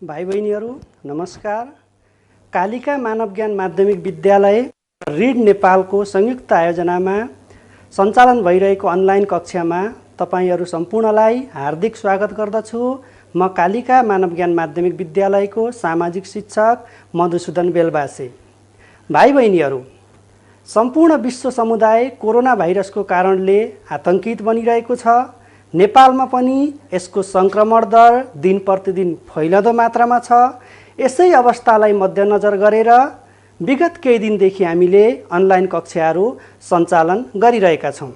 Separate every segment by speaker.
Speaker 1: भाइ बहिनीहरू नमस्कार। कालिका मानव ज्ञान माध्यमिक विद्यालय रिड नेपालको संयुक्त आयोजनामा सञ्चालन भइरहेको अनलाइन कक्षामा तपाईहरू सम्पूर्णलाई हार्दिक स्वागत गर्दछु। म कालिका मानव ज्ञान माध्यमिक विद्यालयको सामाजिक शिक्षक मधुसूदन बेलबासे। भाइ बहिनीहरू, सम्पूर्ण विश्व समुदाय कोरोना भाइरसको कारणले आतंकित बनिरहेको छ। नेपालमा पनि यसको संक्रमण दर दिन प्रतिदिन फैलदो मात्रामा छ। यसै अवस्थालाई मध्यनजर गरेर विगत केही दिनदेखि हामीले अनलाइन कक्षाहरू सञ्चालन गरिरहेका छौँ।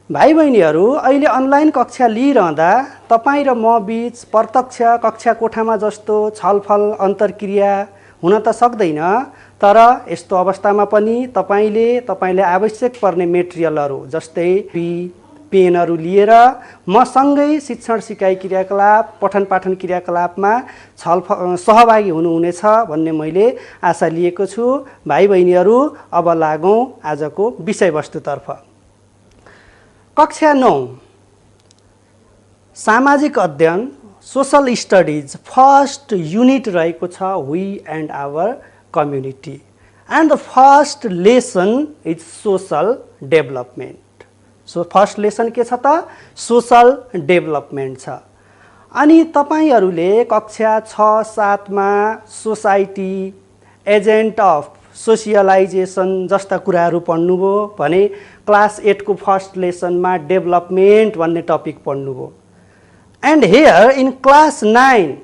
Speaker 1: भाइ बहिनीहरू, अहिले अनलाइन कक्षा लिइरहँदा तपाईँ र म बीच प्रत्यक्ष कक्षा कोठामा जस्तो छलफल अन्तर्क्रिया हुन त सक्दैन, तर यस्तो अवस्थामा पनि तपाईँलाई आवश्यक पर्ने मेटेरियलहरू जस्तै पेनहरू लिएर मसँगै शिक्षण सिकाइ क्रियाकलाप पठन पाठन क्रियाकलापमा सहभागी हुनुहुनेछ भन्ने मैले आशा लिएको छु। भाइ बहिनीहरू, अब लागौँ आजको विषयवस्तुतर्फ। कक्षा 9 सामाजिक अध्ययन सोशल स्टडिज फर्स्ट युनिट रहेको छ, we and our community, and the first lesson is social development. So first lesson के छ त? सोशल डेभलपमेन्ट छ। अनि तपाईहरूले कक्षा 6-7 मा सोसाइटी, एजेन्ट अफ सोसियलाइजेसन जस्ता कुराहरू पढ्नुभयो भने क्लास 8 को फर्स्ट लेसनमा डेभलपमेन्ट भन्ने टपिक पढ्नुभयो। And here in class 9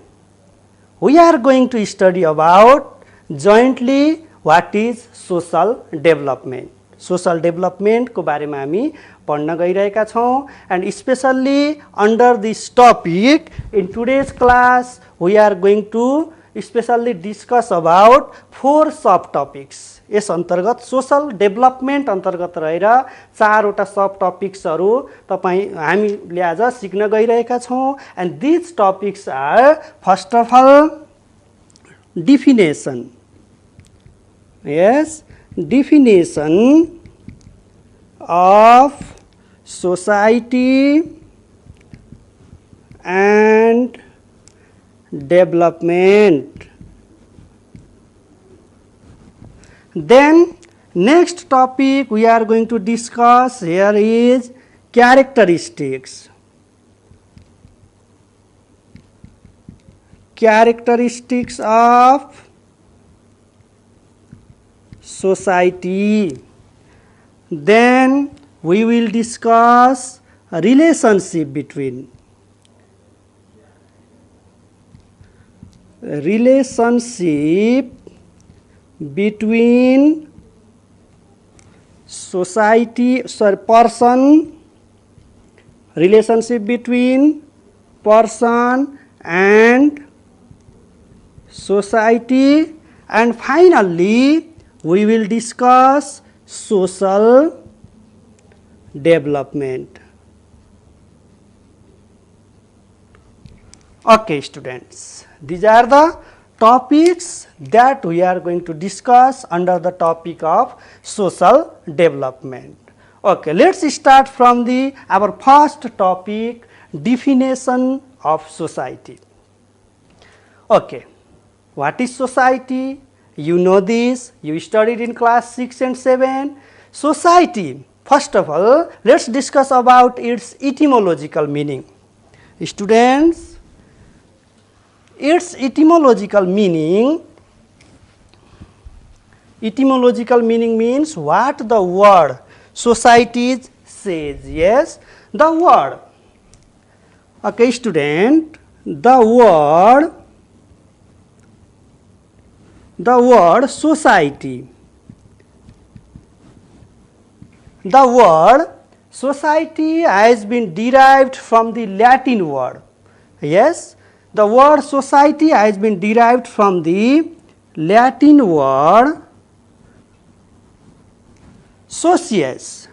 Speaker 1: we are going to study about jointly what is social development. Social डेभलपमेन्टको बारेमा हामी पढ्न गइरहेका छौँ। And specially under this topic in today's class we are going to specially discuss about 4 sub topics. यस अन्तर्गत social development अन्तर्गत रहेर 4वटा सब टपिक्सहरू हामीले आज सिक्न गइरहेका छौँ। And these topics are first of all definition. Yes, definition of society and development. Then next topic we are going to discuss here is characteristics. Characteristics of society. Then we will discuss a relationship between relationship between person and society. And finally we will discuss social development. Okay students, these are the topics that we are going to discuss under the topic of social development. Okay, let's start from our first topic, definition of society. Okay, what is society? You know this, you studied in class 6 and 7. Society, first of all, let's discuss about its etymological meaning. Students, its etymological meaning means what the word society says. Yes, the word. Okay student, the word society. The word society has been derived from the Latin word. Yes, the word society has been derived from the Latin word socius.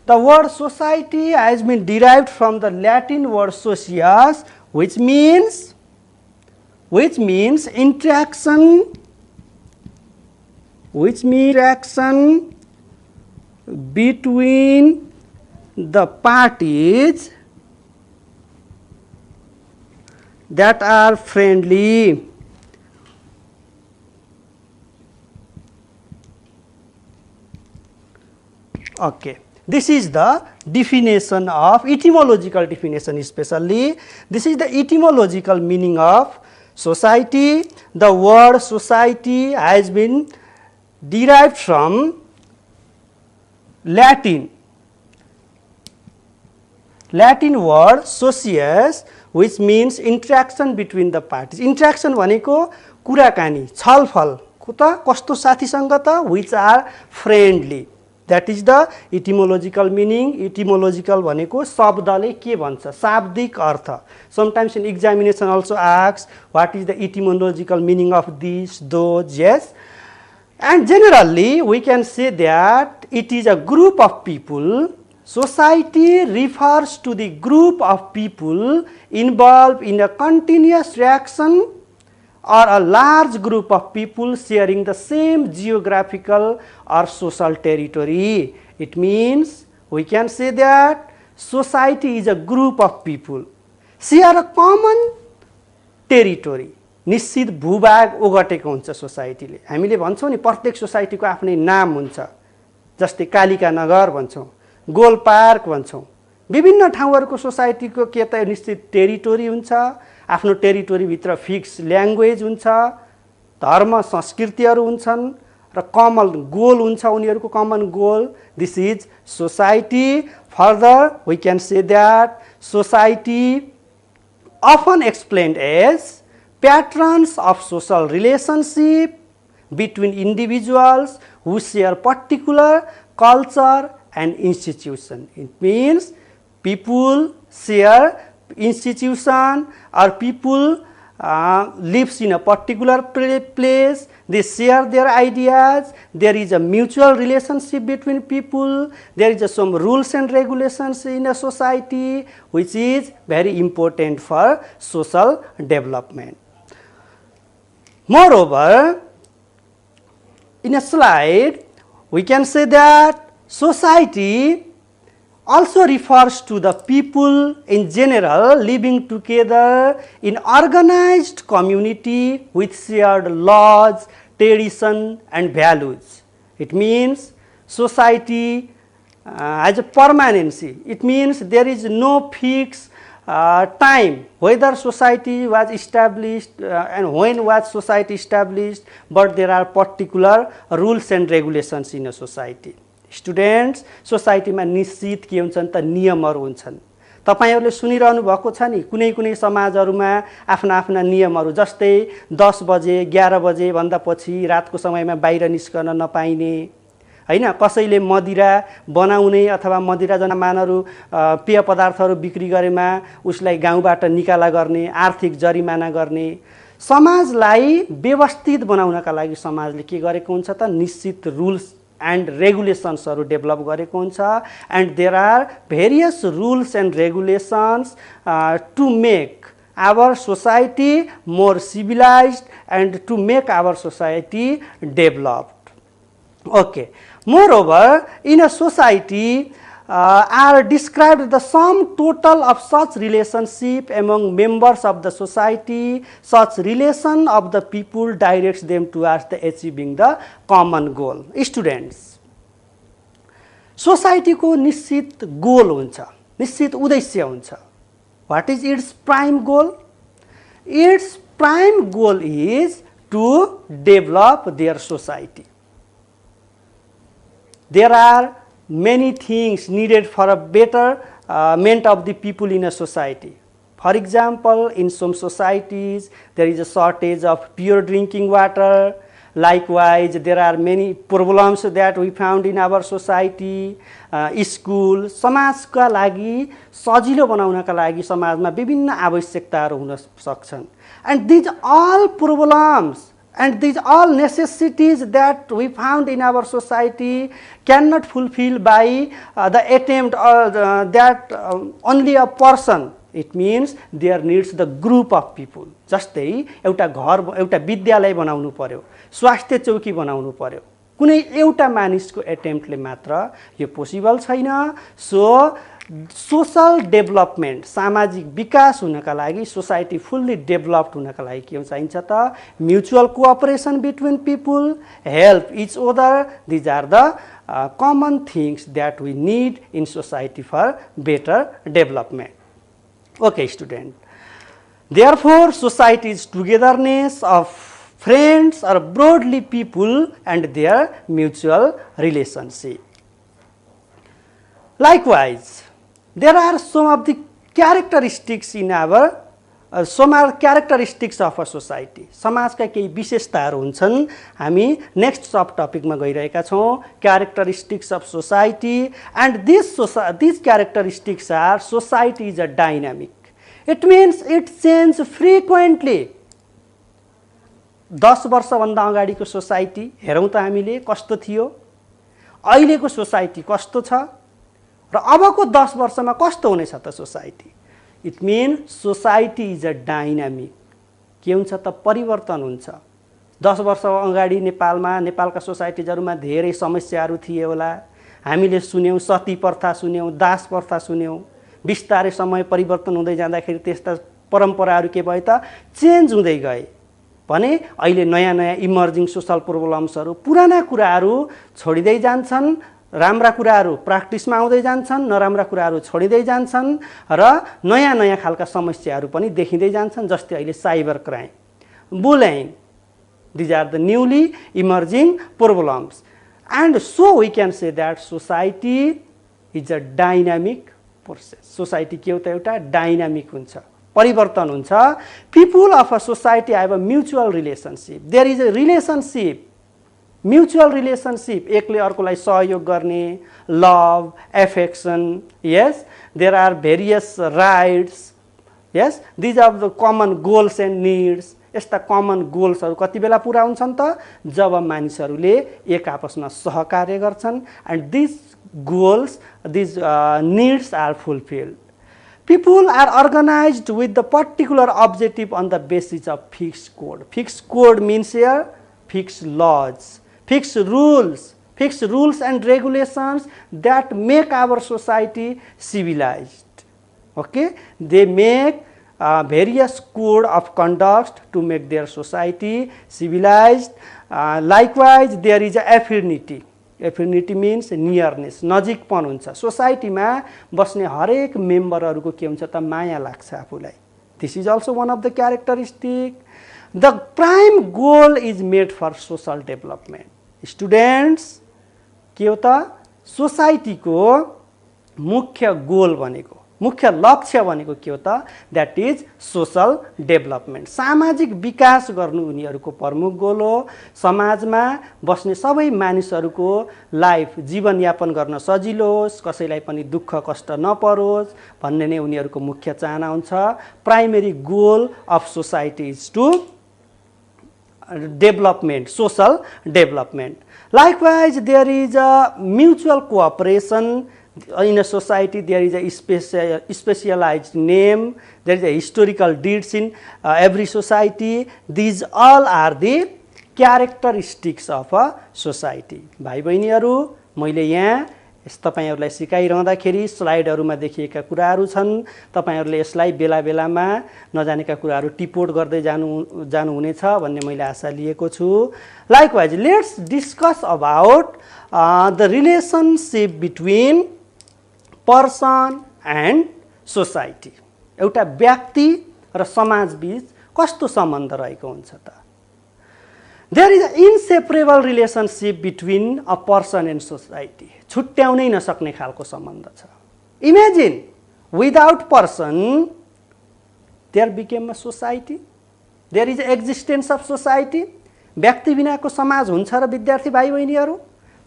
Speaker 1: The word society has been derived from the Latin word socius, which means interaction between the parties that are friendly. Okay, this is the definition of etymological definition, especially this is the etymological meaning of society. The word society has been derived from Latin word socius, which means interaction between the parties. Interaction भनेको कुराकानी, छलफल, कस्तो साथीसँग त, which are friendly. That is the etymological meaning. Etymological भनेको शब्दले के भन्छ, शाब्दिक अर्थ. Sometimes in examination also asks what is the etymological meaning of this, those, yes. And generally we can say that it is a group of people. Society refers to the group of people involved in a continuous reaction or a large group of people sharing the same geographical or social territory. It means we can say that society is a group of people share a common territory. निश्चित भूभाग ओगटेको हुन्छ सोसाइटीले. हामीले भन्छौँ नि प्रत्येक सोसाइटीको आफ्नै नाम हुन्छ, जस्तै कालिका नगर भन्छौँ, गोल पार्क भन्छौँ. विभिन्न ठाउँहरूको सोसाइटीको के त निश्चित टेरिटोरी हुन्छ, आफ्नो टेरिटोरी भित्र फिक्स ल्याङ्ग्वेज हुन्छ, धर्म संस्कृतिहरू हुन्छन् र कमन गोल हुन्छ उनीहरूको common goal. This is society. Further we can say that society often explained as patterns of social relationship between individuals who share particular culture and institution. It means people share institution or people lives in a particular place, they share their ideas, there is a mutual relationship between people, there is some rules and regulations in a society which is very important for social development. Moreover, in a slide we can say that society also refers to the people in general living together in organized community with shared laws, tradition and values. It means society has a permanency. It means there is no fixed time whether society was established and when was society established, but there are particular rules and regulations in a society. Students, सोसाइटीमा निश्चित के हुन्छन् त नियमहरू हुन्छन्. तपाईहरुले सुनिरहनु भएको छ नि, कुनै कुनै समाजहरुमा आफ्ना आफ्ना नियमहरू, जस्तै 10 बजे 11 बजे भन्दा पछि रातको समयमा बाहिर निस्कन नपाइने हैन, कसैले मदिरा बनाउने अथवा मदिरा जनामानहरू पेय पदार्थहरू बिक्री गरेमा उसलाई गाउँबाट निकाला गर्ने, आर्थिक जरिमाना गर्ने. समाजलाई व्यवस्थित बनाउनका लागि समाजले के गरेको हुन्छ त निश्चित rules and regulations are developed गरेको हुन्छ. And there are various rules and regulations to make our society more civilized and to make our society developed. Okay. Moreover, in a society are described the sum total of such relationship among members of the society. Such relation of the people directs them towards the achieving the common goal. Students, society को निश्चित goal हुन्छ, निश्चित उद्देश्य हुन्छ. What is its prime goal? Its prime goal is to develop their society. There are many things needed for a betterment of the people in a society. For example, in some societies there is a shortage of pure drinking water. Likewise, there are many problems that we found in our society. School, समाजका लागि सजिलो बनाउनका लागि समाजमा विभिन्न आवश्यकताहरू हुन सक्छन्. And these all problems and these all necessities that we found in our society cannot fulfill by the attempt or that only a person. It means there needs the group of people. जस्तै एउटा घर, एउटा विद्यालय बनाउनु पर्यो, स्वास्थ्य चौकी बनाउनु पर्यो, कुनै एउटा मानिसको एटेम्प्टले मात्र यो पोसिबल छैन. सो सोशल डेभलपमेन्ट सामाजिक विकास हुनका लागि सोसाइटी फुल्ली डेभलप्ड हुनका लागि के चाहिन्छ त mutual cooperation between people help each other these are the common things that we need in society for better development okay student therefore society is togetherness of friends or broadly people and their mutual relationship. Likewise, there are some of the characteristics in our some are characteristics of a society. समाजका केही विशेषताहरू हुन्छन् हामी next सब टपिकमा गइरहेका छौं characteristics of society and these characteristics are society is a dynamic. It means it changes frequently. 10 वर्षभन्दा अगाडिको society हेरौँ त हामीले कस्तो थियो अहिलेको सोसाइटी कस्तो छ र अबको 10 वर्षमा कस्तो हुनेछ त society it means society is a dynamic के हुन्छ त परिवर्तन हुन्छ 10 वर्ष अगाडि नेपालका सोसाइटिजहरुमा धेरै समस्याहरू थिए होला हामीले सुन्यौं सती प्रथा सुन्यौं दास प्रथा सुन्यौं बिस्तारै समय परिवर्तन हुँदै जाँदाखेरि त्यस्ता परम्पराहरू के भए त चेन्ज हुँदै गए भने अहिले नयाँ इमर्जिङ सोशल प्रब्लम्सहरू पुराना कुराहरू छोडिदै जान्छन् राम्रा कुराहरू प्र्याक्टिसमा आउँदै जान्छन् नराम्रा कुराहरू छोडिदै जान्छन् र नयाँ खालका समस्याहरू पनि देखिँदै जान्छन् जस्तै अहिले cyber crime bullying these are the newly emerging problems and so we can say that society is a dynamic process society के हो त एउटा डाइनामिक हुन्छ परिवर्तन हुन्छ people of a society have a mutual relationship there is a relationship mutual relationship एकले अर्कोलाई सहयोग गर्ने love affection yes there are various rights yes these are the common goals and needs यस्ता कमन गोल्सहरू कति बेला पूरा हुन्छन् त जब मानिसहरूले एक आपसमा सहकार्य गर्छन् and these goals these needs are fulfilled people are organized with the particular objective on the basis of fixed code means here fixed laws fixed rules and regulations that make our society civilized okay they make various code of conduct to make their society civilized likewise there is a affinity means nearness नजिकपन हुन्छ सोसाइटीमा बस्ने हरेक मेम्बरहरुको के हुन्छ त माया लाग्छ आफुलाई this is also one of the characteristic the prime goal is made for social development students के हो त सोसाइटीको मुख्य गोल भनेको मुख्य लक्ष्य भनेको के हो त दैट इज सोशल डेभलपमेन्ट सामाजिक विकास गर्नु उनीहरुको प्रमुख गोल हो समाजमा बस्ने सबै मानिसहरुको लाइफ जीवन यापन गर्न सजिलो होस् कसैलाई पनि दुःख कष्ट नपरोस् भन्ने नै उनीहरुको मुख्य चाहना हुन्छ primary goal of society is to development social development likewise there is a mutual cooperation in a society there is a specialized name there is a historical deeds in every society these all are the characteristics of a society भाइ बहिनीहरु मैले यहाँ तपाईहरुलाई सिकाइरहँदाखेरि स्लाइडहरुमा देखिएका कुराहरु छन् तपाईहरुले यसलाई बेला बेलामा नजानेका कुराहरु टिपोट गर्दै जानु हुनेछ भन्ने मैले आशा लिएको छु likewise let's discuss about the relationship between person and society एउटा व्यक्ति र समाज बीच कस्तो सम्बन्ध रहेको हुन्छ त there is an inseparable relationship between a person and society छुट्याउनै नसक्ने खालको सम्बन्ध छ imagine without person there became a society there is existence of society व्यक्ति बिनाको समाज हुन्छ र विद्यार्थी भाइ बहिनीहरु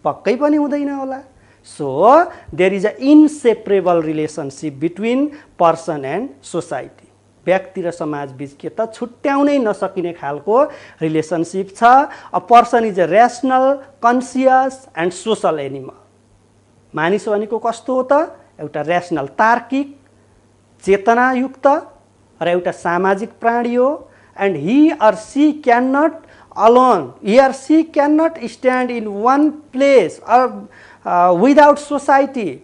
Speaker 1: पक्कै पनि हुँदैन होला so there is an inseparable relationship between person and society व्यक्ति र समाज बीच के त छुट्याउनै नसकिने खालको रिलेशनशिप छ a person is a rational conscious and social animal मानिस भनेको कस्तो हो त एउटा र्याशनल तार्किक चेतनायुक्त र एउटा सामाजिक प्राणी हो and he or she cannot alone he or she cannot stand in one place or without society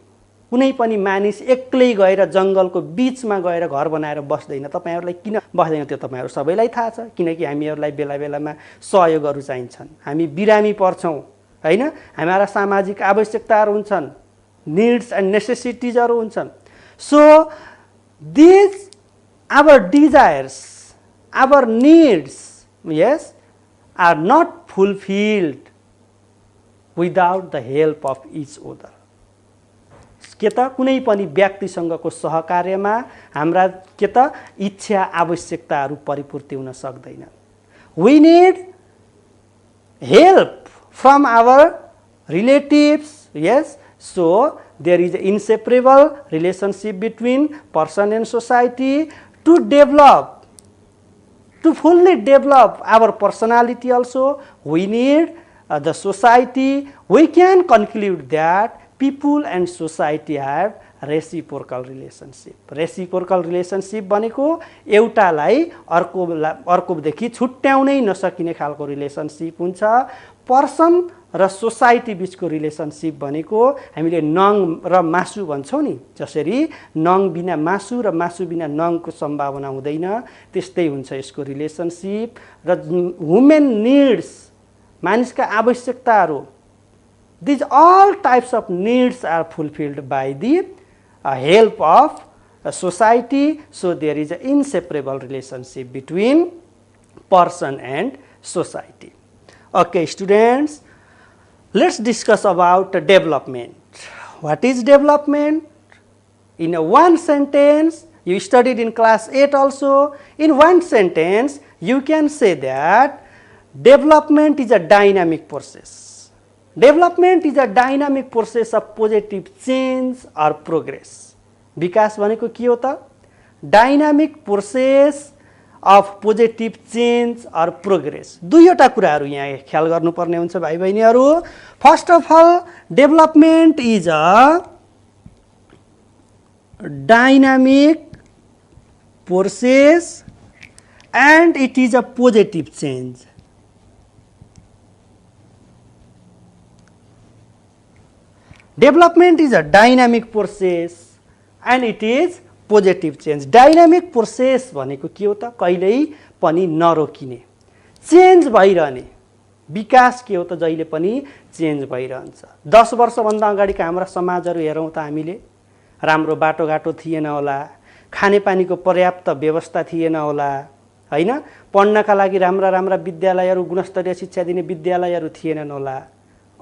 Speaker 1: कुनै पनि मानिस एक्लै गएर जङ्गलको बीचमा गएर घर बनाएर बस्दैन। तपाईहरुलाई किन बस्दैन त्यो तपाईहरु सबैलाई थाहा छ, किनकि हामीहरुलाई बेला बेलामा सहयोगहरू चाहिन्छन्, हामी बिरामी पर्छौं हैन, हाम्रा सामाजिक आवश्यकताहरू हुन्छन्, नीड्स एन्ड नेसेसिटिजहरू हुन्छन्। So these our desires, our needs, yes, are not fulfilled without the help of each other. के त कुनै पनि व्यक्तिसँगको सहकार्यमा हाम्रा के त इच्छा आवश्यकताहरू परिपूर्ति हुन सक्दैनन्। We need help from our relatives, yes. So there is an inseparable relationship between person and society to develop, to fully develop our personality also. We need the society. We can conclude that people and society have reciprocal relationship. Reciprocal relationship भनेको एउटालाई अर्कोदेखि छुट्याउनै नसकिने खालको relationship हुन्छ। Person र society बीचको relationship भनेको हामीले नङ र मासु भन्छौं नि, जसरी नङ बिना मासु र मासु बिना नङको सम्भावना हुँदैन, त्यस्तै हुन्छ यसको रिलेसनशिप। र ह्युमन नीड्स, मानिसका आवश्यकताहरू, these all types of needs are fulfilled by the help of society. So there is an inseparable relationship between person and society. Okay students, let's discuss about development. What is development? In one sentence, you studied in class 8 also, in one sentence you can say that development is a dynamic process. Development is a dynamic process of positive change or progress. विकास भनेको के हो त? Dynamic process of positive change or progress. दुईवटा कुराहरू यहाँ ख्याल गर्नुपर्ने हुन्छ भाइ बहिनीहरू। First of all, development is a dynamic process and it is a positive change. Development is a dynamic process and it is positive change. Dynamic process भनेको के हो त? कहिल्यै पनि नरोकिने, चेन्ज भइरहने। विकास के हो त? जहिले पनि चेन्ज भइरहन्छ। 10 वर्षभन्दा अगाडिका हाम्रा समाजहरू हेरौँ त हामीले, राम्रो बाटोघाटो थिएन होला, खानेपानीको पर्याप्त व्यवस्था थिएन होला, हैन, पढ्नका लागि राम्रा राम्रा विद्यालयहरू, गुणस्तरीय शिक्षा दिने विद्यालयहरू थिएनन् होला,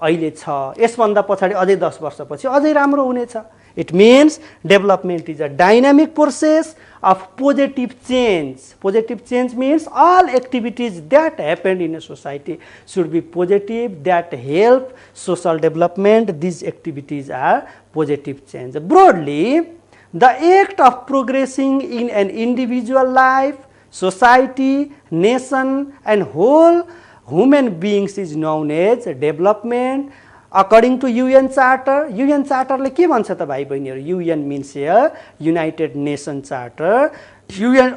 Speaker 1: अहिले छ। यसभन्दा पछाडि अझै 10 वर्षपछि अझै राम्रो हुनेछ। It means development is a dynamic process of positive change. Positive change means all activities that happen in a society should be positive, that help social development. These activities are positive change. Broadly, the act of progressing in an individual life, society, nation and whole human beings is known as development. According to UN Charter, UN Charter ले के भन्छ त भाइ बहिनीहरु? UN means here United Nations Charter.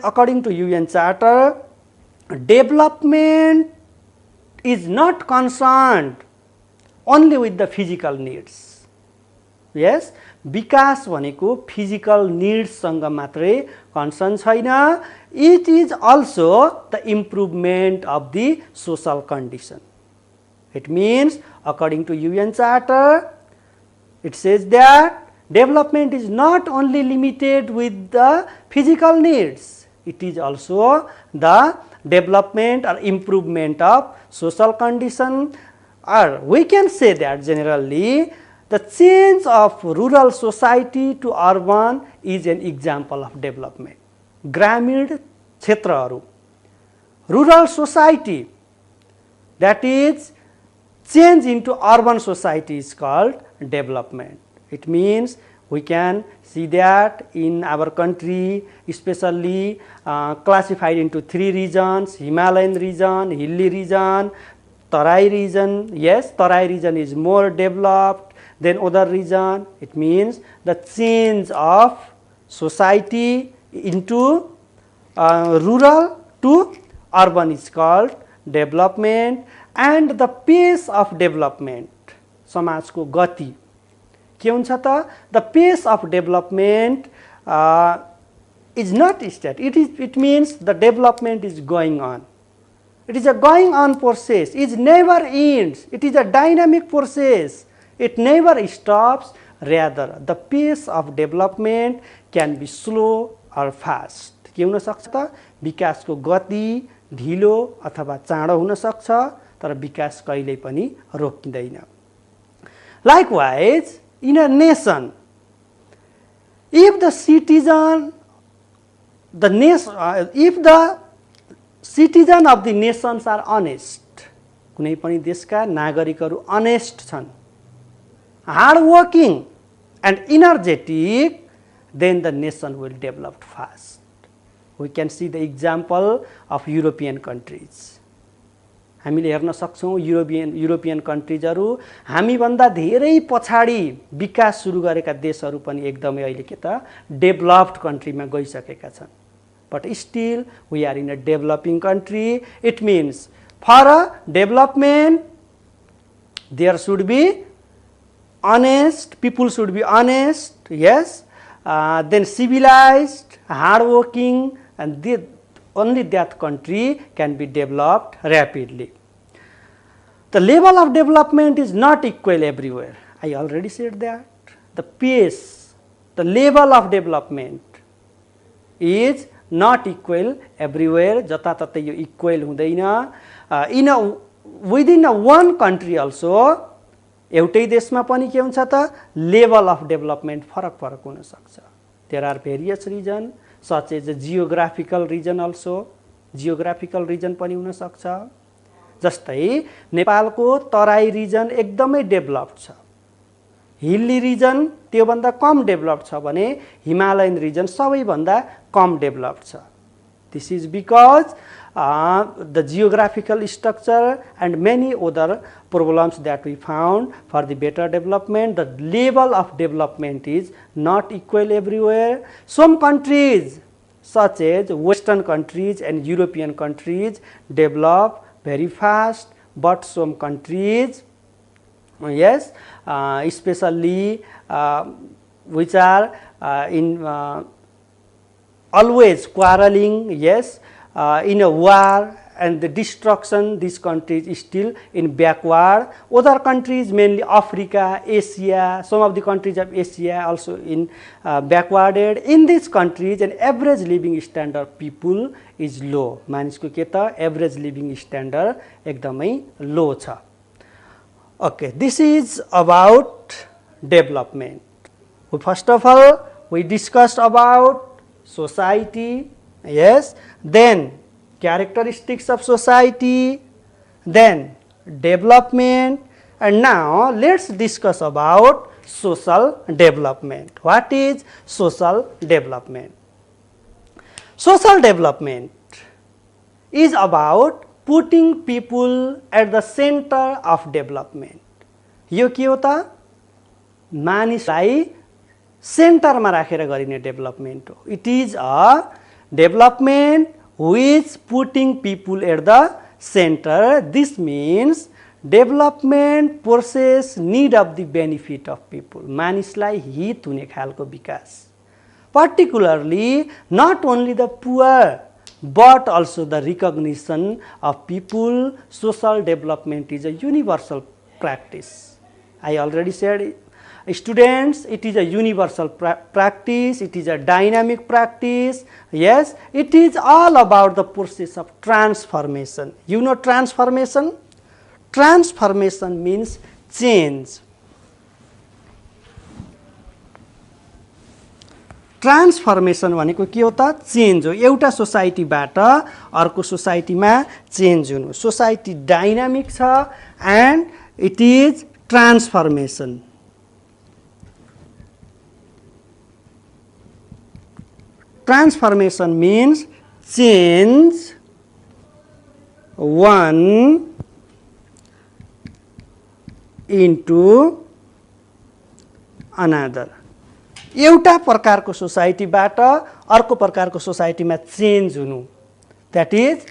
Speaker 1: According to UN Charter, development is not concerned only with the physical needs. Yes, विकास भनेको physical needs सँग मात्रै concern छैन. It is also the improvement of the social condition. It means, according to UN Charter, it says that development is not only limited with the physical needs, it is also the development or improvement of social condition. Or we can say that generally, the change of rural society to urban is an example of development. Gramin क्षेत्रहरू, rural society, that is change into urban society is called development. It means we can see that in our country, especially classified into 3 regions: Himalayan region, hilly region, Tarai region. Yes, Tarai region is more developed than other region. It means the change of society into rural to urban is called development. And the pace of development, समाजको गति के हुन्छ त the पेस of development is not static. It means the development is going on. It is a going on process. It never ends. It is a dynamic process. It never stops. Rather, the pace of development can be slow or fast. के हुन सक्छ त विकासको गति ढिलो अथवा चाँडो हुन सक्छ तर विकास कहिल्यै पनि रोकिँदैन. Likewise, in a nation, if the citizen of the nations are honest, कुनै पनि देशका नागरिकहरू अनेस्ट छन्, hard working and energetic, then the nation will develop fast. We can see the example of European countries. हामीले हेर्न सक्छौँ European कन्ट्रिजहरू हामीभन्दा धेरै पछाडि विकास सुरु गरेका देशहरू पनि एकदमै अहिले के त डेभलप्ड कन्ट्रीमा गइसकेका छन्. But still we are in a developing country. It means for a development there should be honest, people should be honest, yes, then civilized, hardworking, and only that country can be developed rapidly. The level of development is not equal everywhere. I already said that. The pace, the level of development is not equal everywhere. जताततै यो equal हुँदैन. Within one country also, एउटै देशमा पनि के हुन्छ त level of development फरक हुन सक्छ. There are various reasons such as a geographical region also. Geographical region पनि हुन सक्छ. जस्तै नेपालको तराई रिजन एकदमै डेभलप्ड छ. हिल्ली रिजन त्योभन्दा कम डेभलप्ड छ भने हिमालयन रिजन सबैभन्दा कम डेभलप्ड छ. This is because the geographical structure and many other problems that we found for the better development. The level of development is not equal everywhere. Some countries such as Western countries and European countries develop very fast, but some countries, yes, especially which are in always quarreling, yes, in a war and the destruction, these countries is still in backward. Other countries, mainly Africa, Asia, some of the countries of Asia also in backwarded. In these countries, an average living standard of people is low. मानिसको के त average living standard एकदमै low छ. Okay, this is about development. First of all, we discussed about society, yes, then characteristics of society, then development, and now let's discuss about social development. What is social development? Social development is about putting people at the center of development. यो के हो त मानिसलाई सेन्टरमा राखेर गरिने development हो. It is a development which putting people at the center. This means development process need of the benefit of people. मानिसलाई हित हुने खालको विकास. Particularly not only the poor but also the recognition of people. Social development is a universal practice. I already said, students, it is a universal practice, it is a dynamic practice. Yes, it is all about the process of transformation. You know transformation? Transformation means change. Transformation भनेको के हो त change हो. एउटा सोसाइटीबाट अर्को सोसाइटीमा change हुनु. सोसाइटी डाइनामिक छ and it is transformation. Transformation means change one into another. एउटा प्रकारको सोसाइटीबाट अर्को प्रकारको सोसाइटीमा चेन्ज हुनु. That is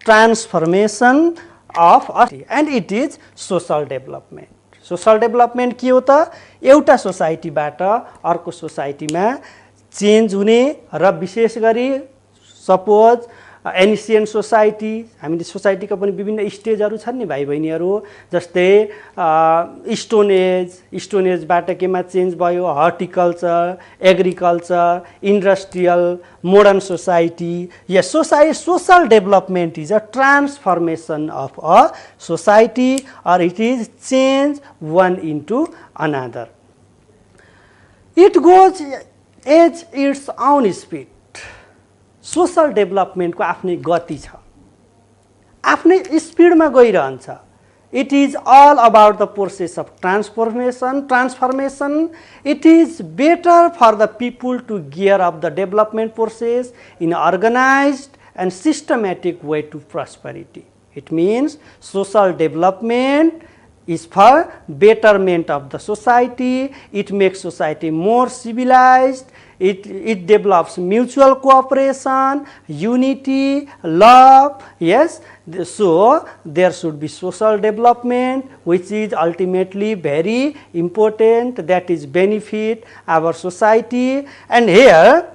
Speaker 1: transformation of us and it is social development. Social development के हो त? एउटा सोसाइटीबाट अर्को सोसाइटीमा चेन्ज हुने र विशेष गरी सपोज एन्सियन्ट सोसाइटी, हामीले सोसाइटीको पनि विभिन्न स्टेजहरू छन् नि भाइ बहिनीहरू, जस्तै स्टोन एजबाट केमा चेन्ज भयो, horticulture, agriculture, industrial, modern society. Social development is a transformation of a society और it is change one into another. It goes at its own speed. Social डेभलपमेन्टको आफ्नै गति छ, आफ्नै स्पिडमा गइरहन्छ. It is all about the process of transformation. It is better for the people to gear up the development process in an organized and systematic way to prosperity. It means social development is for betterment of the society. It makes society more civilized. It develops mutual cooperation, unity, love. Yes, so there should be social development, which is ultimately very important. That is benefit our society. And here,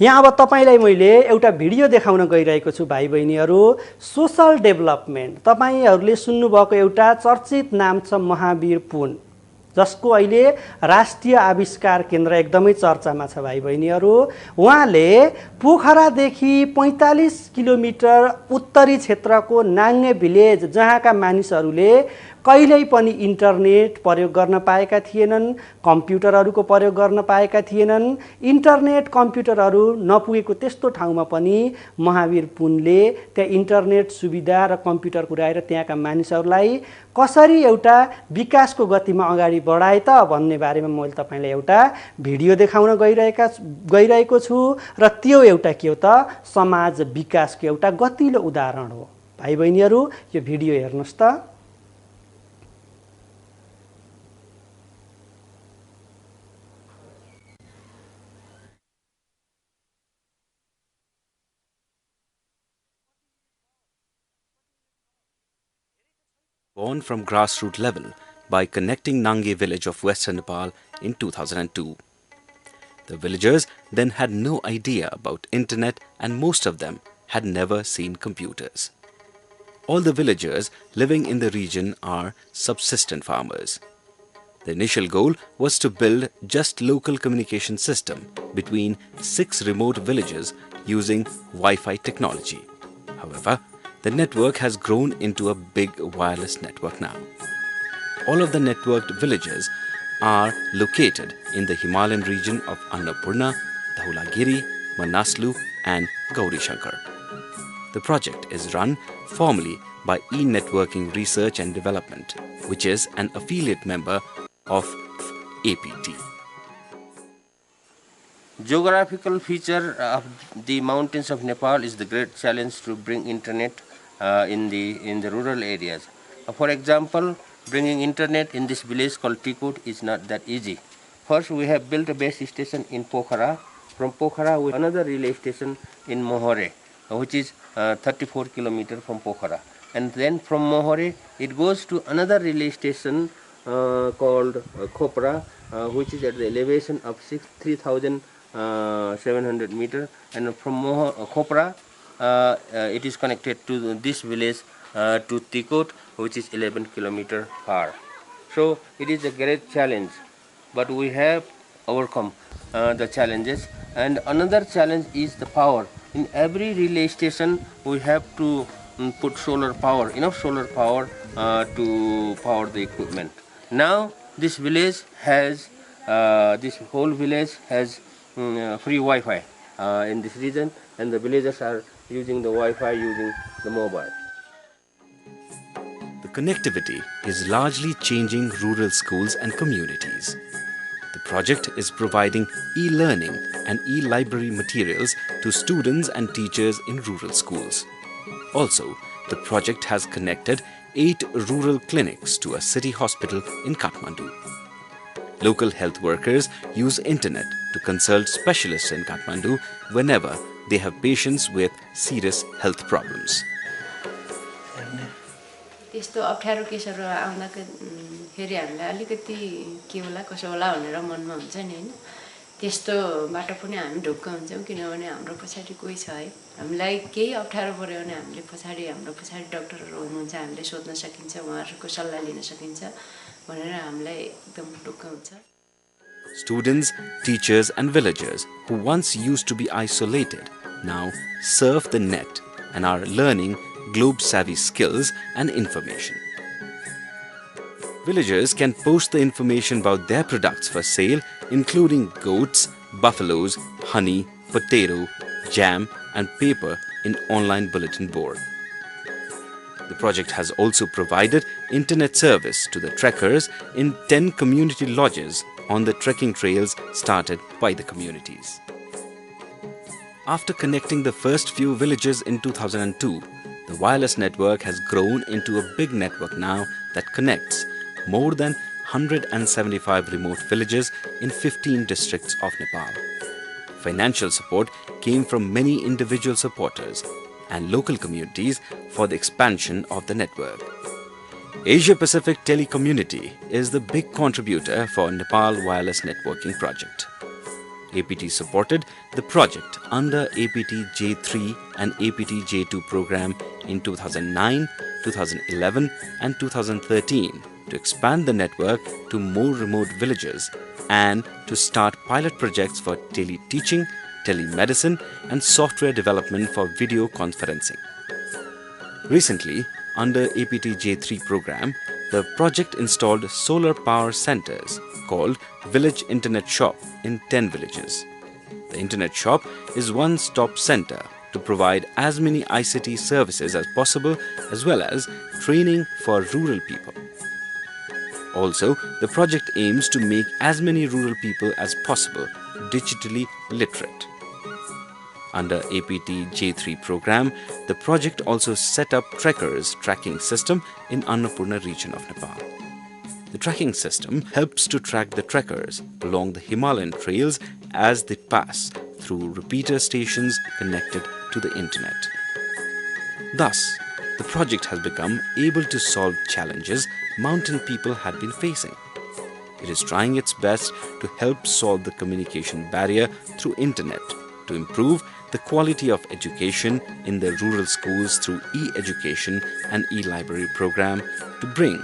Speaker 1: यहाँ अब तपाईलाई मैले एउटा video देखाउन गइरहेको छु भाइ बहिनीहरू. सोशल डेभलपमेन्ट, तपाईहरूले सुन्नुभएको एउटा चर्चित नाम छ महावीर पुन, जसको अहिले राष्ट्रिय आविष्कार केन्द्र एकदमै चर्चामा छ भाइ बहिनीहरू. उहाँले पोखरादेखि 45 किलोमिटर उत्तरी क्षेत्रको नाङ्गे भिलेज, जहाँका मानिसहरूले कहिल्यै पनि इन्टरनेट प्रयोग गर्न पाएका थिएनन्, कम्प्युटरहरूको प्रयोग गर्न पाएका थिएनन्, इन्टरनेट कम्प्युटरहरू नपुगेको त्यस्तो ठाउँमा पनि महावीर पुनले त्यहाँ इन्टरनेट सुविधा र कम्प्युटर पुर्याएर त्यहाँका मानिसहरूलाई कसरी एउटा विकासको गतिमा अगाडि बढाए त भन्ने बारेमा मैले तपाईलाई एउटा भिडियो देखाउन गइरहेको छु. र त्यो एउटा के हो त? समाज विकासको एउटा गतिलो उदाहरण हो. भाइ बहिनीहरू, यो भिडियो हेर्नुहोस् त.
Speaker 2: Born from grassroots level by connecting Nange village of western Nepal in 2002. The villagers then had no idea about internet and most of them had never seen computers. All the villagers living in the region are subsistent farmers. The initial goal was to build just local communication system between 6 remote villages using Wi-Fi technology. However, the network has grown into a big wireless network now. All of the networked villages are located in the Himalayan region of Annapurna, Dhaulagiri, Manaslu and Gauri Shankar. The project is run formally by E-Networking Research and Development, which is an affiliate member of APT.
Speaker 3: Geographical feature of the mountains of Nepal is the great challenge to bring internet in the rural areas. For example, bringing internet in this village called Tikut is not that easy. First, we have built a base station in Pokhara. From Pokhara, we have another relay station in Mohore, which is 34 kilometers from Pokhara. And then from Mohore, it goes to another relay station called Khopra, which is at the elevation of 3,700 meters. And from Khopra, it is connected to this village to Tikut, which is 11 kilometers far. So it is a great challenge, but we have overcome the challenges. And another challenge is the power. In every relay station, we have to put solar power, enough solar power to power the equipment. Now this village has, this whole village has free Wi-Fi in this region, and the villagers are using the Wi-Fi, using the mobile.
Speaker 2: The connectivity is largely changing rural schools and communities. The project is providing e-learning and e-library materials to students and teachers in rural schools. Also, the project has connected 8 rural clinics to a city hospital in Kathmandu. Local health workers use internet to consult specialists in Kathmandu whenever they have patients with serious health problems.
Speaker 4: त्यस्तो अप्ठ्यारो केसहरू आउँदाखेरि हामीलाई अलिकति के होला कसो होला भनेर मनमा हुन्छ नि हैन त्यस्तोबाट पनि हामी ढुक्क हुन्छौँ किनभने हाम्रो पछाडि कोही छ है हामीलाई केही अप्ठ्यारो पर्यो भने हाम्रो पछाडि डाक्टरहरू हुनुहुन्छ हामीले सोध्न सकिन्छ उहाँहरूको सल्लाह लिन सकिन्छ भनेर हामीलाई एकदम ढुक्क हुन्छ
Speaker 2: Students, teachers and villagers who once used to be isolated now surf the net and are learning globe-savvy skills and information. Villagers can post the information about their products for sale, including goats, buffaloes, honey, potato, jam and paper in online bulletin board. The project has also provided internet service to the trekkers in 10 community lodges on the trekking trails started by the communities. After connecting the first few villages in 2002, the wireless network has grown into a big network now that connects more than 175 remote villages in 15 districts of Nepal. Financial support came from many individual supporters and local communities for the expansion of the network. Asia Pacific Telecommunity is the big contributor for Nepal Wireless Networking Project. APT supported the project under APT J3 and APT J2 program in 2009, 2011 and 2013 to expand the network to more remote villages and to start pilot projects for tele-teaching, telemedicine and software development for video conferencing. Recently, under APT J3 program, the project installed solar power centers called Village Internet Shop in 10 villages. The Internet Shop is one-stop center to provide as many ICT services as possible as well as training for rural people. Also, the project aims to make as many rural people as possible digitally literate. Under APT J3 program, the project also set up trekkers tracking system in Annapurna region of Nepal. The tracking system helps to track the trekkers along the Himalayan trails as they pass through repeater stations connected to the internet. Thus, the project has become able to solve challenges mountain people had been facing. It is trying its best to help solve the communication barrier through internet to improve the quality of education in the rural schools through e-education and e-library program to bring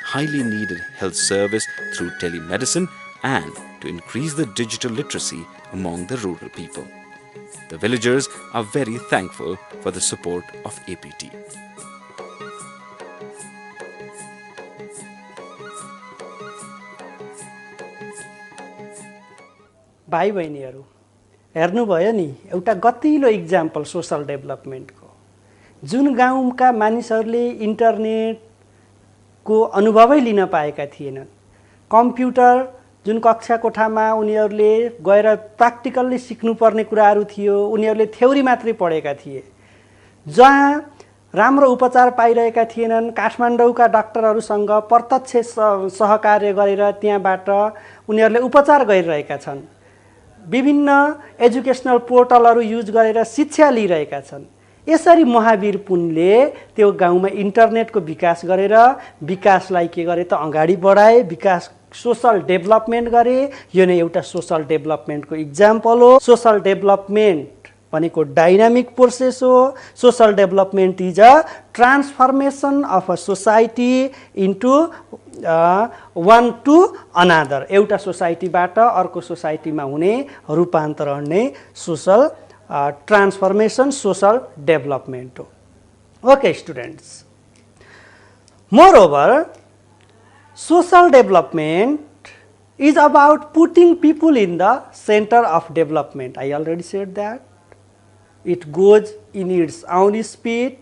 Speaker 2: highly needed health service through telemedicine and to increase the digital literacy among the rural people. The villagers are very thankful for the support of APT.
Speaker 1: भाइ बहिनीहरू हेर्नुभयो नि एउटा गतिलो example social डेभलपमेन्टको जुन गाउँका मानिसहरूले इन्टरनेटको अनुभवै लिन पाएका थिएनन् कम्प्युटर जुन कक्षा कोठामा उनीहरूले गएर प्र्याक्टिकल्ली सिक्नुपर्ने कुराहरू थियो उनीहरूले थ्योरी मात्रै पढेका थिए जहाँ राम्रो उपचार पाइरहेका थिएनन् काठमाडौँका डाक्टरहरूसँग प्रत्यक्ष सहकार्य गरेर त्यहाँबाट उनीहरूले उपचार गरिरहेका छन् विभिन्न एजुकेशनल पोर्टलहरू युज गरेर शिक्षा लिइरहेका छन् यसरी महावीर पुनले त्यो गाउँमा इन्टरनेटको विकास गरेर विकासलाई के गरे त अगाडि बढाए विकास सोशल डेभलपमेन्ट गरे यो नै एउटा सोशल डेभलपमेन्टको इक्जाम्पल हो सोशल डेभलपमेन्ट भनेको डाइनामिक प्रोसेस हो social development is a transformation of a society into one to another एउटा सोसाइटीबाट अर्को सोसाइटीमा हुने रूपान्तरण नै सोशल ट्रान्सफर्मेसन सोशल डेभलपमेन्ट हो okay students moreover social development is about putting people in the center of development. I already said that. It goes in its own speed,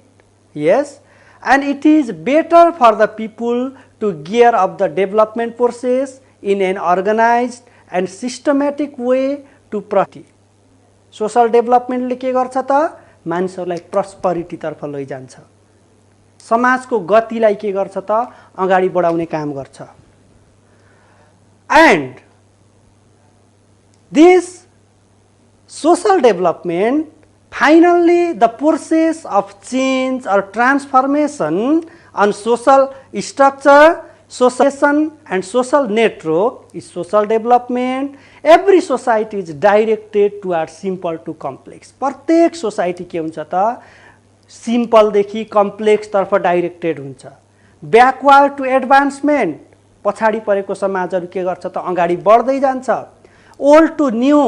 Speaker 1: yes, and it is better for the people to gear up the development process in an organized and systematic way to prosperity. Social development ले के गर्छ त मानिसहरूलाई prosperity तर्फ लैजान्छ समाजको गतिलाई के गर्छ त अगाडि बढाउने काम गर्छ and this social development finally the process of change or transformation on social structure, socialization and social network is social development. Every society is directed towards simple to complex. प्रत्येक सोसाइटी के हुन्छ त सिम्पल देखि complex तर्फ directed हुन्छ. Backward to advancement, पछाडी परेको समाजहरु के गर्छ त अगाडि बढ्दै जान्छ. Old to new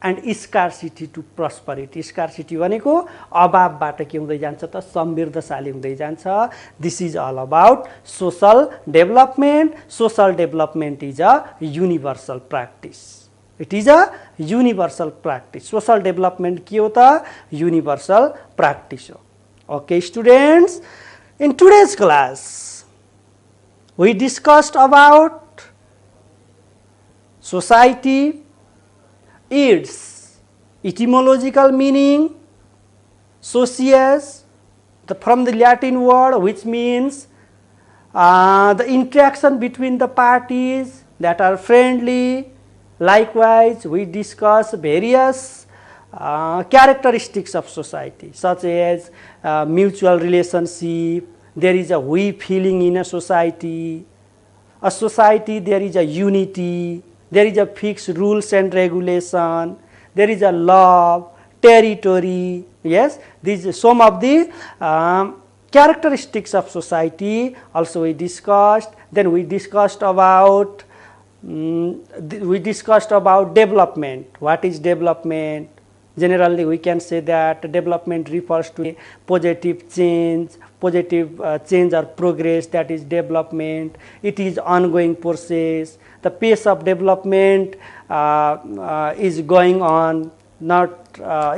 Speaker 1: and scarcity to prosperity. Scarcity भनेको अभावबाट के हुँदै जान्छ त समृद्धशाली हुँदै जान्छ. This is all about social development. Social development is a universal practice. It is a universal practice. Social development के हो त युनिभर्सल प्र्याक्टिस हो. Okay students, in today's class we discussed about society, its etymological meaning, socius, from the Latin word which means the interaction between the parties that are friendly. Likewise, we discussed various characteristics of society such as mutual relationship. There is a we feeling in a society. A society, there is a unity. There is a fixed rules and regulation. There is a love, territory. Yes, these are some of the characteristics of society. Also, we discussed. Then we discussed about development. What is development? Generally, we can say that development refers to positive change or progress. That is development. It is ongoing process. The pace of development is going on, not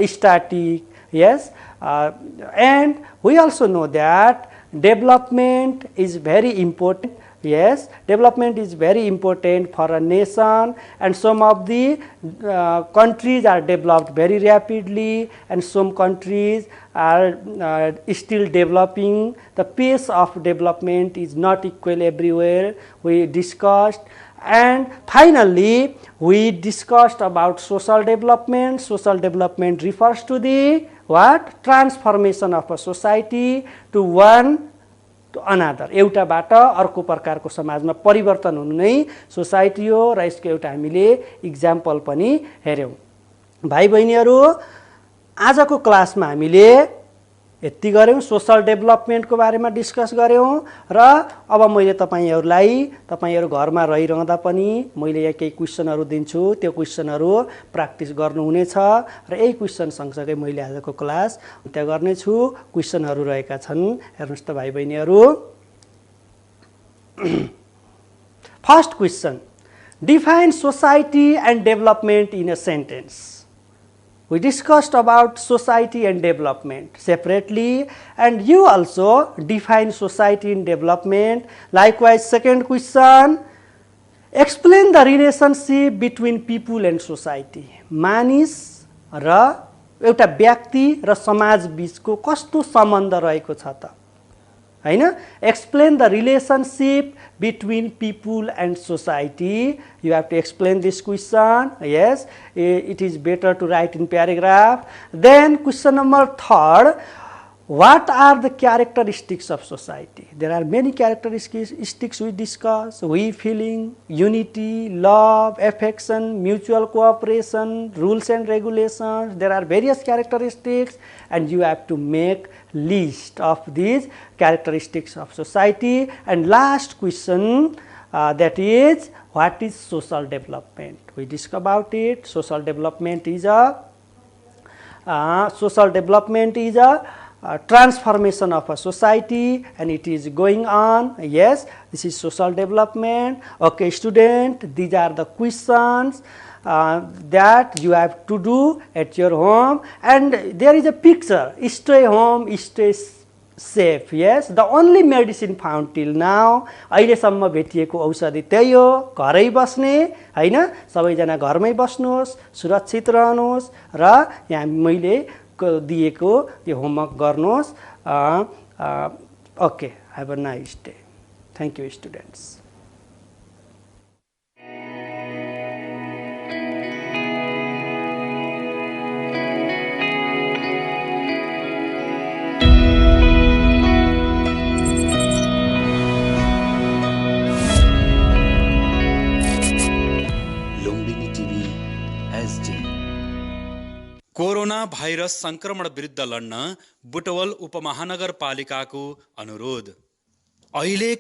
Speaker 1: static. Yes, and we also know that development is very important. Yes, development is very important for a nation, and some of the countries are developed very rapidly and some countries are still developing. The pace of development is not equal everywhere. We discussed, and finally we discussed about social development. Social development refers to the what? Transformation of a society to one अनादर, एउटाबाट अर्को प्रकारको समाजमा परिवर्तन हुनु नै society हो र यसको एउटा हामीले इक्जाम्पल पनि हेर्यौं. भाइ बहिनीहरु, आजको क्लासमा हामीले यति गर्यौं, सोशल डेभलपमेन्टको बारेमा डिस्कस गर्यौं र अब मैले तपाईहरुलाई घरमा रहिरहँदा पनि मैले यहाँ केही क्वेशनहरु दिन्छु. त्यो क्वेशनहरु प्र्याक्टिस गर्नुहुनेछ र यही क्वेशन सँगसँगै मैले आजको क्लास अन्त्य गर्नेछु. क्वेशनहरु रहेका छन्, हेर्नुस् त भाइ बहिनीहरु. First question, define society and development in a sentence. We discussed about society and development separately, and you also define society and development. Likewise, second question, explain the relationship between people and society. मानिस र एउटा व्यक्ति र समाज बीचको कस्तो सम्बन्ध रहेको छ त, हैन? Explain the relationship between people and society. You have to explain this question. Yes, it is better to write in paragraph. Then question number third, what are the characteristics of society? There are many characteristics we discuss: we feeling, unity, love, affection, mutual cooperation, rules and regulations. There are various characteristics, and you have to make list of these characteristics of society. And last question, that is, what is social development? We discuss about it. Social development is a transformation of a society, and it is going on. Yes, this is social development. Okay, student, these are the questions that you have to do at your home. And there is a picture: stay home, stay safe. Yes, the only medicine found till now, अहिलेसम्म भेटिएको औषधि त्यही हो, घरै बस्ने, हैन? सबैजना घरमै बस्नुहोस्, सुरक्षित रहनुहोस् र यहाँ मैले दिएको यो होमवर्क गर्नुहोस्. Okay, have a nice day. Thank you students.
Speaker 2: SD। Corona virus संक्रमण विरुद्ध लड्न बुटवल उपमहानगरपालिकाको अनुरोध। अहिले